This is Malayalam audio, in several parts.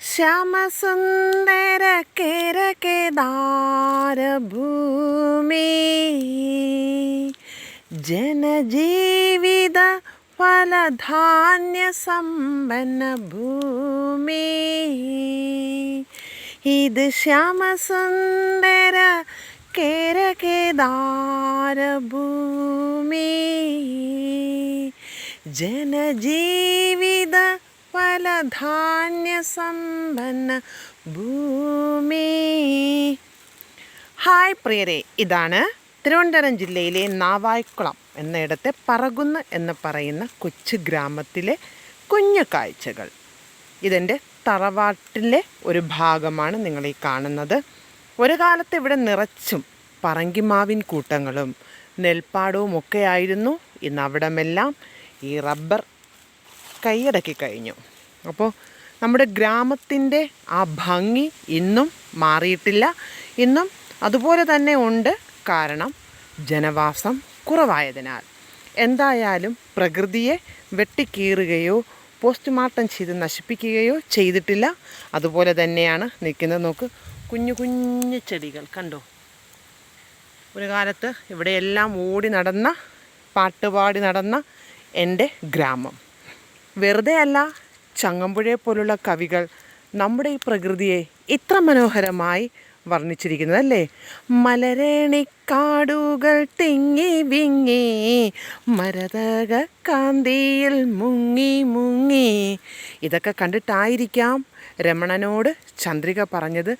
ശ്യാമസുന്ദര കേരകേദാരഭൂമി ജനജീവിത ഫലധാന്യ സമ്പന്ന ഭൂമി. ഇത് ശ്യാമസുന്ദര കേരകേദാരഭൂമി ജനജീവിത ഫലധാന്യ സമ്പന്ന ഭൂമി. ഹായ് പ്രിയരെ, ഇതാണ് തിരുവനന്തപുരം ജില്ലയിലെ നാവായിക്കുളം എന്നയിടത്തെ പറകുന്ന് എന്ന് പറയുന്ന കൊച്ചു ഗ്രാമത്തിലെ കുഞ്ഞു കാഴ്ചകൾ. ഇതെൻ്റെ തറവാട്ടിലെ ഒരു ഭാഗമാണ് നിങ്ങളീ കാണുന്നത്. ഒരു കാലത്ത് ഇവിടെ നിറച്ചും പറങ്കിമാവിൻ കൂട്ടങ്ങളും നെൽപ്പാടവും ഒക്കെ ആയിരുന്നു. ഇന്ന് അവിടമെല്ലാം ഈ റബ്ബർ കൈയടക്കി കഴിഞ്ഞു. അപ്പോൾ നമ്മുടെ ഗ്രാമത്തിൻ്റെ ആ ഭംഗി ഇന്നും മാറിയിട്ടില്ല, ഇന്നും അതുപോലെ തന്നെ ഉണ്ട്. കാരണം ജനവാസം കുറവായതിനാൽ. എന്തായാലും പ്രകൃതിയെ വെട്ടിക്കീറുകയോ പോസ്റ്റ്മോർട്ടം ചെയ്ത് നശിപ്പിക്കുകയോ ചെയ്തിട്ടില്ല. അതുപോലെ തന്നെയാണ് നിൽക്കുന്നത്. നോക്ക്, കുഞ്ഞു കുഞ്ഞു ചെടികൾ കണ്ടോ. ഒരു കാലത്ത് ഇവിടെയെല്ലാം ഓടി നടന്ന, പാട്ടുപാടി നടന്ന എൻ്റെ ഗ്രാമം. വെറുതെ അല്ല ചങ്ങമ്പുഴയെ പോലുള്ള കവികൾ നമ്മുടെ ഈ പ്രകൃതിയെ ഇത്ര മനോഹരമായി വർണ്ണിച്ചിരിക്കുന്നത്, അല്ലേ? മലരേണിക്കാടുകൾ തിങ്ങി വിങ്ങി മരതക കാന്തിയിൽ മുങ്ങി മുങ്ങി. ഇതൊക്കെ കണ്ടിട്ടായിരിക്കാം രമണനോട് ചന്ദ്രിക പറഞ്ഞത്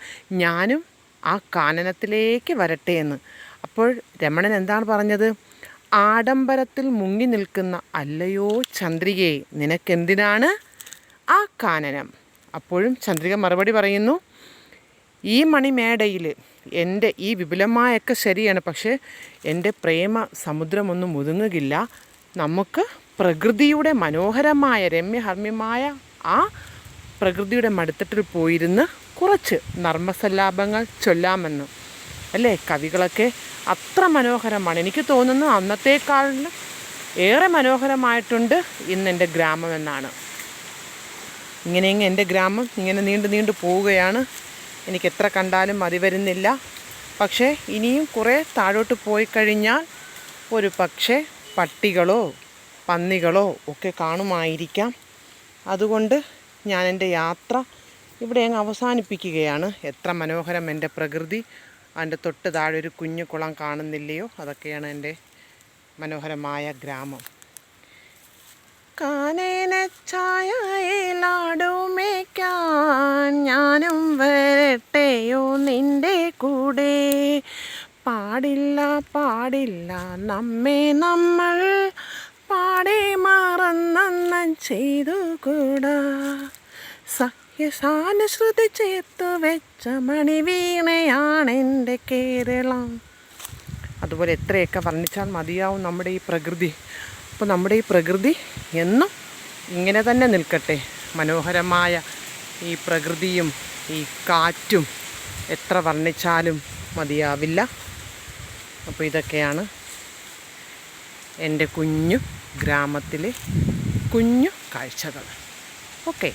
ഞാനും ആ കാനനത്തിലേക്ക് വരട്ടെ എന്ന്. അപ്പോൾ രമണൻ എന്താണ് പറഞ്ഞത്? ആഡംബരത്തിൽ മുങ്ങി നിൽക്കുന്ന അല്ലയോ ചന്ദ്രികയെ, നിനക്കെന്തിനാണ് ആ കാനനം? അപ്പോഴും ചന്ദ്രിക മറുപടി പറയുന്നു, ഈ മണിമേടയിൽ എൻ്റെ ഈ വിപുലമായൊക്കെ ശരിയാണ്, പക്ഷേ എൻ്റെ പ്രേമ സമുദ്രമൊന്നും ഒതുങ്ങുകയില്ല. നമുക്ക് പ്രകൃതിയുടെ മനോഹരമായ രമ്യഹർമ്മ്യമായ ആ പ്രകൃതിയുടെ മടിത്തട്ടിൽ പോയിരുന്ന് കുറച്ച് നർമ്മസല്ലാപങ്ങൾ ചൊല്ലാമെന്ന്, അല്ലേ? കവികളൊക്കെ അത്ര മനോഹരമാണ്. എനിക്ക് തോന്നുന്നു അന്നത്തേക്കാളിലും ഏറെ മനോഹരമായിട്ടുണ്ട് ഇന്നെൻ്റെ ഗ്രാമം എന്നാണ്. ഇങ്ങനെ എൻ്റെ ഗ്രാമം ഇങ്ങനെ നീണ്ടു പോവുകയാണ്. എനിക്ക് എത്ര കണ്ടാലും മതി വരുന്നില്ല. പക്ഷേ ഇനിയും കുറേ താഴോട്ട് പോയി കഴിഞ്ഞാൽ ഒരു പക്ഷേ പട്ടികളോ പന്നികളോ ഒക്കെ കാണുമായിരിക്കാം. അതുകൊണ്ട് ഞാൻ എൻ്റെ യാത്ര ഇവിടെ അങ്ങ് അവസാനിപ്പിക്കുകയാണ്. എത്ര മനോഹരം എൻ്റെ പ്രകൃതി. അതിൻ്റെ തൊട്ട് താഴെ ഒരു കുഞ്ഞു കുളം കാണുന്നില്ലയോ? അതൊക്കെയാണ് എൻ്റെ മനോഹരമായ ഗ്രാമം. കാനനച്ചായയിലാടുമേക്കാൻ ഞാനും വരട്ടെയോ നിൻ്റെ കൂടെ? പാടില്ല പാടില്ല നമ്മെ നമ്മൾ പാടെ മറന്ന ചെയ്തുകൂടാ. സഹ്യസാനുശ്രുതി ചേർത്തു വെച്ച മണിവീണയാണെൻ്റെ കേരളം. അതുപോലെ എത്രയൊക്കെ വർണ്ണിച്ചാൽ മതിയാവും നമ്മുടെ ഈ പ്രകൃതി. അപ്പോൾ നമ്മുടെ ഈ പ്രകൃതി എന്നും ഇങ്ങനെ തന്നെ നിൽക്കട്ടെ. മനോഹരമായ ഈ പ്രകൃതിയും ഈ കാറ്റും എത്ര വർണ്ണിച്ചാലും മതിയാവില്ല. അപ്പോൾ ഇതൊക്കെയാണ് എൻ്റെ കുഞ്ഞു ഗ്രാമത്തിലെ കുഞ്ഞു കാഴ്ചകൾ. ഓക്കെ.